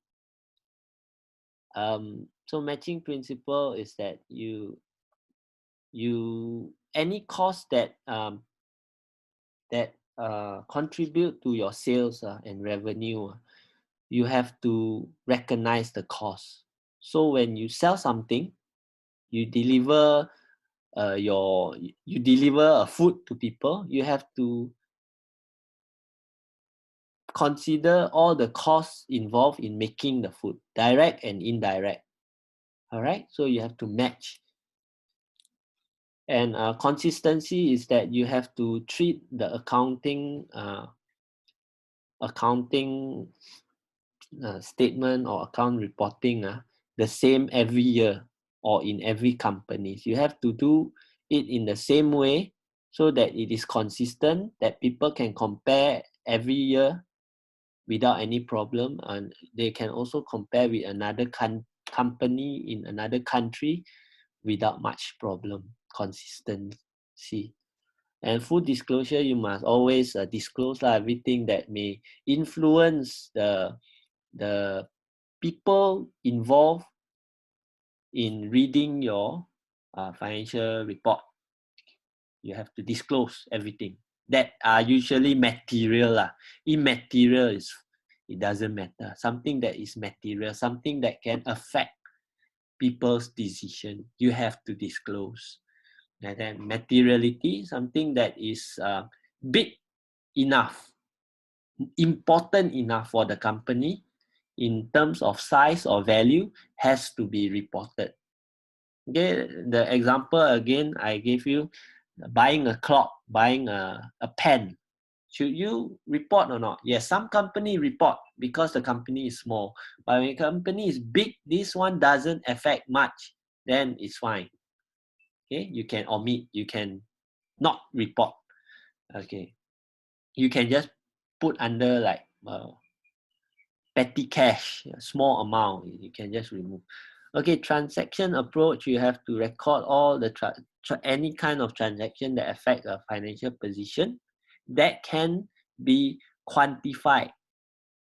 So matching principle is that you any cost that contribute to your sales and revenue, you have to recognize the cost. So when you sell something, you deliver you deliver a food to people, you have to consider all the costs involved in making the food, direct and indirect. All right, so you have to match. And consistency is that you have to treat the accounting statement or account reporting the same every year or in every company. You have to do it in the same way so that it is consistent, that people can compare every year without any problem, and they can also compare with another company in another country without much problem. Consistency. And full disclosure, you must always disclose everything that may influence the people involved in reading your financial report. You have to disclose everything that are usually material. Immaterial it doesn't matter. Something that is material, something that can affect people's decision, you have to disclose. And then materiality, something that is big enough, important enough for the company in terms of size or value, has to be reported. Okay, the example again I gave you, buying a clock, buying a pen. Should you report or not? Yes, some company report because the company is small. But when a company is big, this one doesn't affect much, then it's fine. Okay, you can omit, you can not report. Okay, you can just put under like petty cash, a small amount, you can just remove. Okay, transaction approach, you have to record all the any kind of transaction that affect a financial position that can be quantified.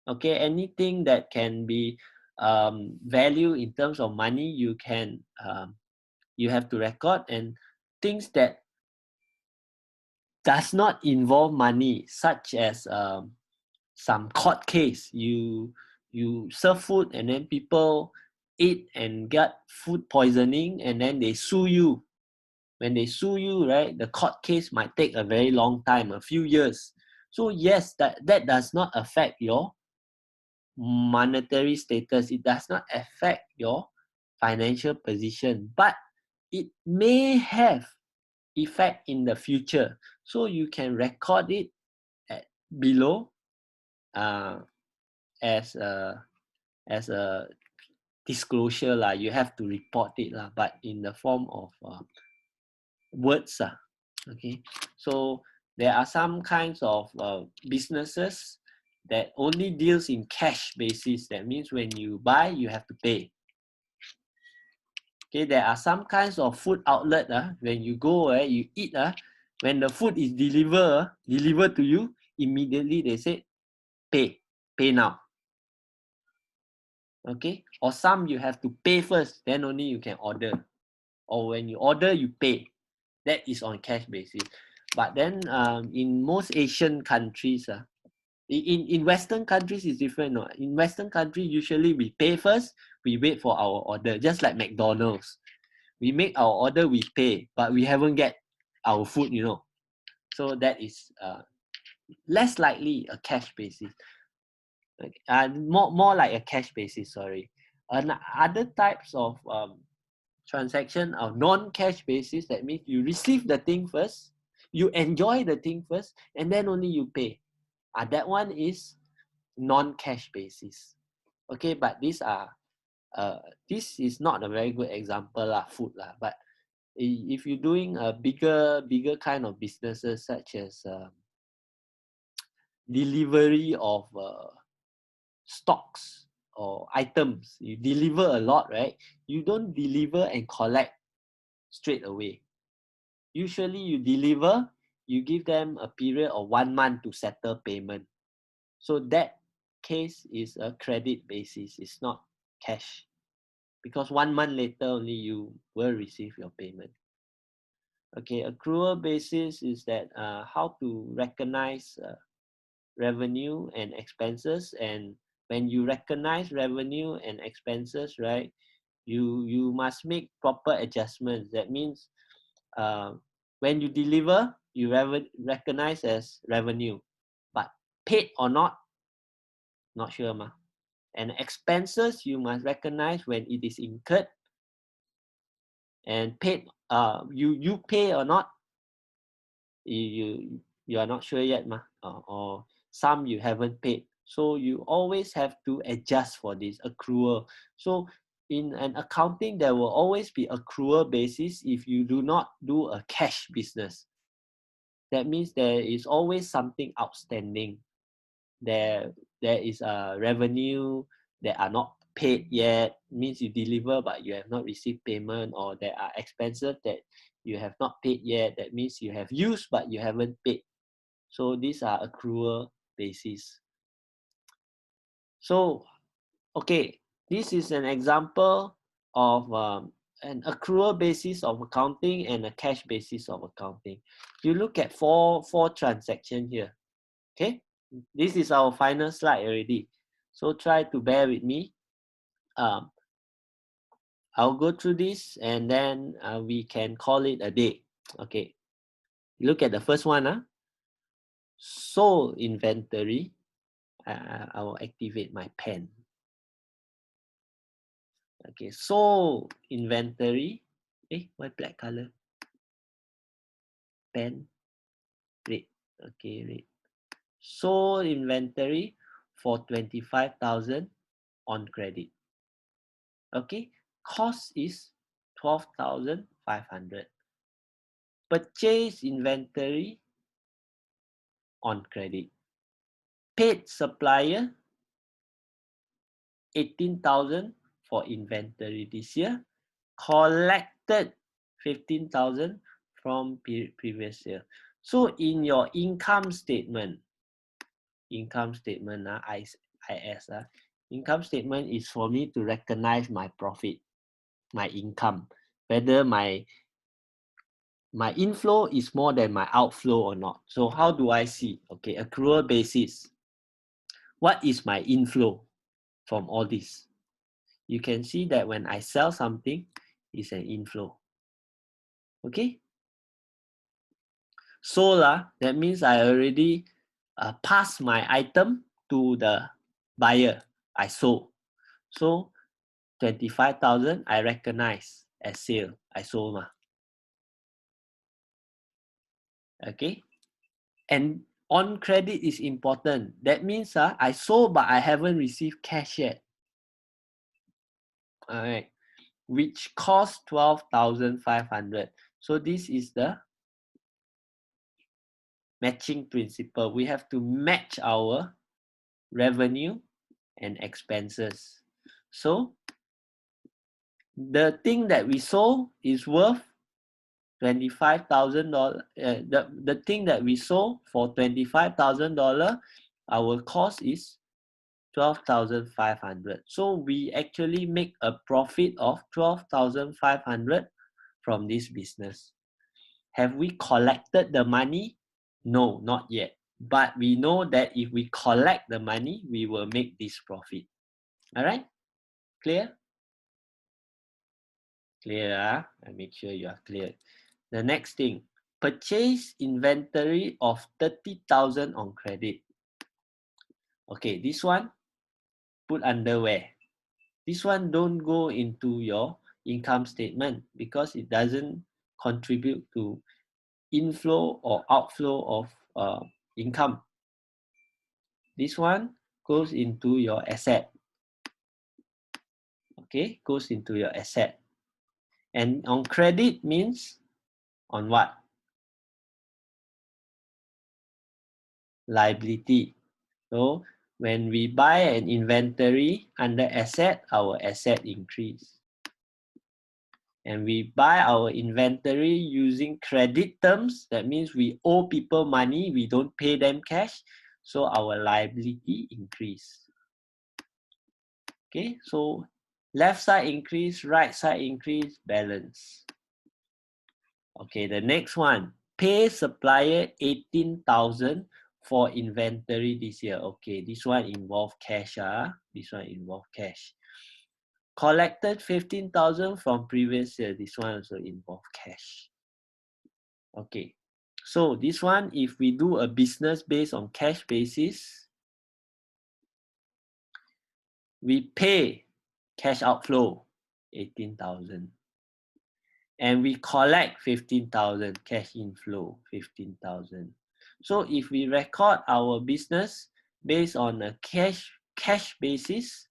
Okay, anything that can be value in terms of money, you can you have to record. And things that does not involve money, such as some court case, you serve food and then people eat and get food poisoning and then they sue you. When they sue you, right, the court case might take a very long time, a few years. So yes, that does not affect your monetary status, it does not affect your financial position, but it may have effect in the future. So you can record it at below as a disclosure lah. You have to report it lah, but in the form of words lah. Okay, so there are some kinds of businesses that only deals in cash basis. That means when you buy, you have to pay. Okay, there are some kinds of food outlet when you go you eat when the food is delivered to you, immediately they say pay now. Okay, or some you have to pay first, then only you can order, or when you order you pay. That is on cash basis. But then in most Asian countries, in Western countries it's different. No? In Western countries, usually we pay first, we wait for our order, just like McDonald's. We make our order, we pay, but we haven't get our food, So that is less likely a cash basis. More like a cash basis, sorry. Other types of transaction of non-cash basis, that means you receive the thing first, you enjoy the thing first, and then only you pay. That one is non-cash basis. Okay, but these are this is not a very good example food but if you're doing a bigger kind of businesses, such as delivery of stocks or items, you deliver a lot, right? You don't deliver and collect straight away. Usually you deliver, you give them a period of 1 month to settle payment. So that case is a credit basis, it's not cash, because 1 month later only you will receive your payment. Okay, accrual basis is that how to recognize revenue and expenses. And when you recognize revenue and expenses, right, you must make proper adjustments. That means when you deliver, you recognize as revenue, but paid or not, Not sure, ma. And expenses, you must recognize when it is incurred and paid. You pay or not, you are not sure yet, ma. Or some you haven't paid. So you always have to adjust for this accrual. So in an accounting, there will always be accrual basis if you do not do a cash business. That means there is always something outstanding. There is a revenue that are not paid yet, means you deliver but you have not received payment, or there are expenses that you have not paid yet, that means you have used but you haven't paid. So these are accrual basis. So okay, this is an example of an accrual basis of accounting and a cash basis of accounting. You look at four transactions here. Okay, this is our final slide already, so try to bear with me. I'll go through this and then we can call it a day. Okay, look at the first one. Sold inventory. I will activate my pen. Okay, sold inventory. Why black color? Pen, red. Okay, red. Sold inventory for 25,000 on credit. Okay, cost is 12,500. Purchase inventory on credit. Paid supplier 18,000 for inventory this year. Collected 15,000 from previous year. So in your income statement, IAS, income statement is for me to recognize my profit, my income, whether my inflow is more than my outflow or not. So how do I see? Okay, accrual basis. What is my inflow from all this? You can see that when I sell something, it's an inflow. Okay? Sold, that means I already passed my item to the buyer. I sold. So 25,000 I recognize as sale. I sold. Okay? And on credit is important. That means I sold but I haven't received cash yet. All right. Which cost 12,500. So this is the matching principle. We have to match our revenue and expenses. So the thing that we sold is worth $25,000. The thing that we sold for $25,000, our cost is 12,500. So we actually make a profit of 12,500 from this business. Have we collected the money? No, not yet. But we know that if we collect the money, we will make this profit. All right? Clear? Clear, I make sure you are clear. The next thing, purchase inventory of 30,000 on credit. Okay, this one, put under where? This one don't go into your income statement because it doesn't contribute to inflow or outflow of income. This one goes into your asset. Okay, goes into your asset. And on credit means on what? Liability. So when we buy an inventory under asset, our asset increase. And we buy our inventory using credit terms. That means we owe people money, we don't pay them cash. So our liability increase. Okay, so left side increase, right side increase, balance. Okay, the next one, pay supplier 18,000 for inventory this year. Okay, this one involve cash. This one involve cash. Collected 15,000 from previous year. This one also involve cash. Okay, so this one, if we do a business based on cash basis, we pay cash outflow 18,000, and we collect 15,000 cash inflow 15,000. So if we record our business based on a cash basis,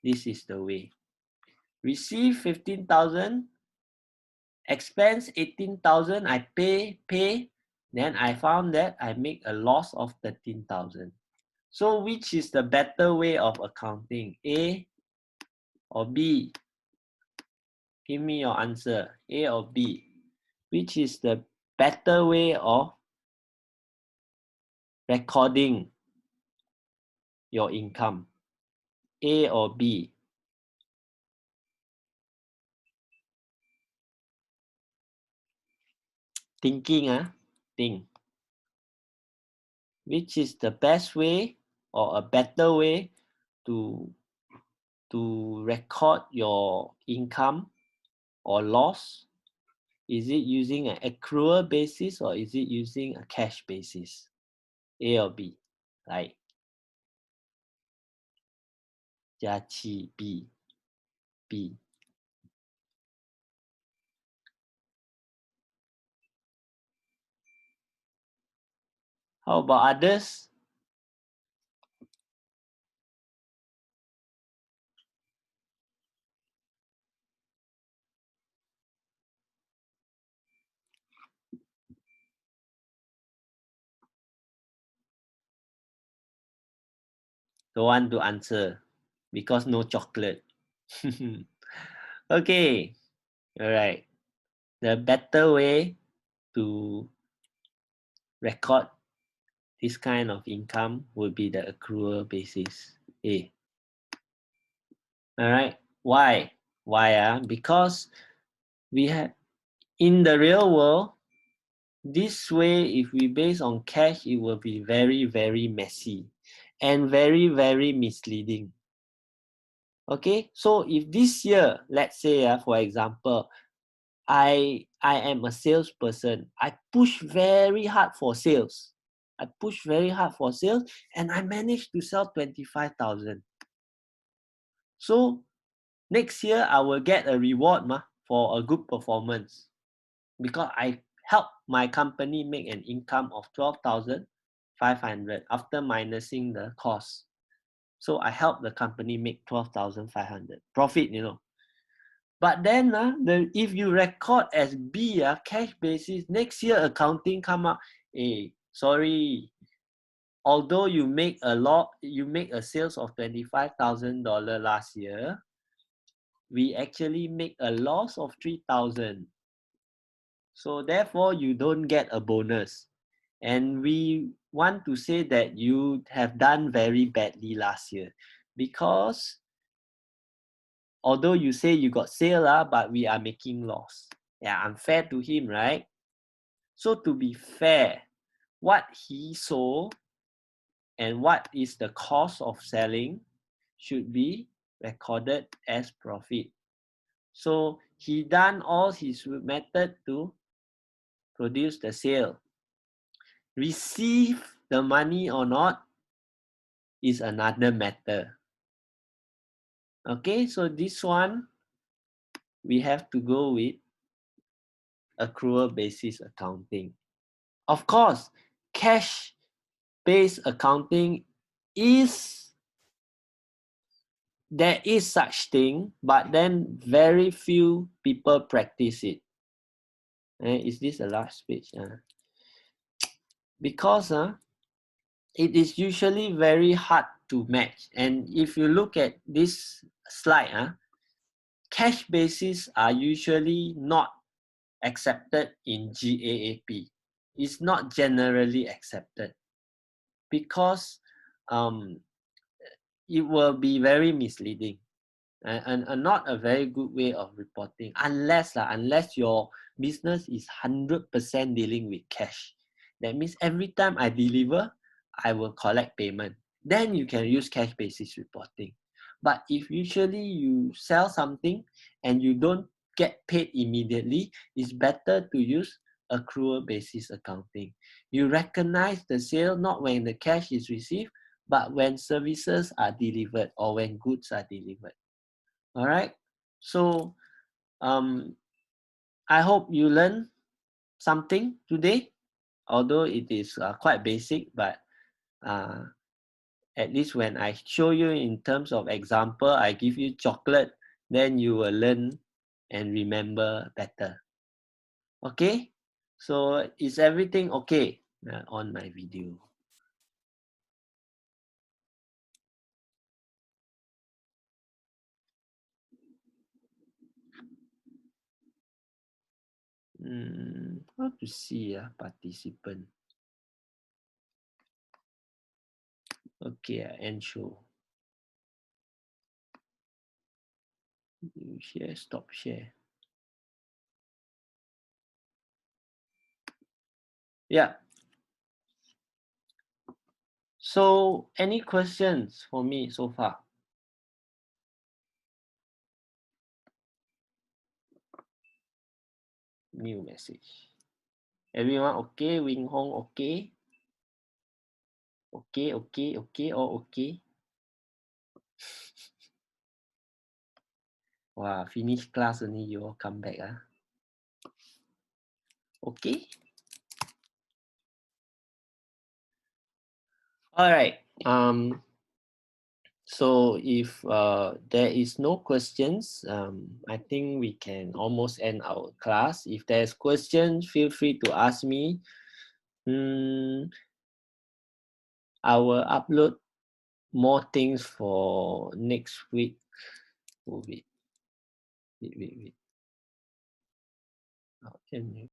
this is the way. Receive 15,000, expense 18,000, I pay, then I found that I make a loss of 13,000. So which is the better way of accounting, A or B? Give me your answer, A or B. Which is the better way of recording your income, A or B? Thinking, think. Which is the best way or a better way to record your income or loss? Is it using an accrual basis or is it using a cash basis? A or B? Like Jiaqi, B. B. How about others? Don't want to answer because no chocolate. Okay, all right. The better way to record this kind of income would be the accrual basis. A. All right. Why? Why? Because we have in the real world, this way, if we base on cash, it will be very, very messy and very, very misleading. Okay, so if this year, let's say, for example, I am a salesperson, I push very hard for sales. And I managed to sell 25,000. So next year, I will get a reward for a good performance because I helped my company make an income of 12,500 after minusing the cost. So I helped the company make 12,500 profit, But then if you record as B, cash basis, next year accounting come up, sorry, although you make a sales of $25,000 last year, we actually make a loss of 3,000. So therefore, you don't get a bonus. And we want to say that you have done very badly last year because although you say you got sale, but we are making loss. Yeah, unfair to him, right? So to be fair, what he sold and what is the cost of selling should be recorded as profit. So he done all his method to produce the sale. Receive the money or not is another matter. Okay, so this one we have to go with accrual basis accounting. Of course, cash-based accounting there is such thing, but then very few people practice it. Is this a last page? Because it is usually very hard to match. And if you look at this slide, cash basis are usually not accepted in GAAP. It's not generally accepted because it will be very misleading and not a very good way of reporting unless your business is 100% dealing with cash. That means every time I deliver, I will collect payment. Then you can use cash basis reporting. But if usually you sell something and you don't get paid immediately, it's better to use accrual basis accounting. You recognize the sale not when the cash is received, but when services are delivered or when goods are delivered. All right. So I hope you learn something today, although it is quite basic, but at least when I show you in terms of example, I give you chocolate, then you will learn and remember better. Okay? So is everything okay on my video? How to see participant? Okay, end show. You share, stop share. Yeah. So any questions for me so far? New message. Everyone okay? Wing Hong okay? Okay, okay, okay, all okay. Wow, finish class only you all come back. Okay. All right. So if there is no questions, I think we can almost end our class. If there's questions, feel free to ask me. I will upload more things for next week. Oh, wait. How can you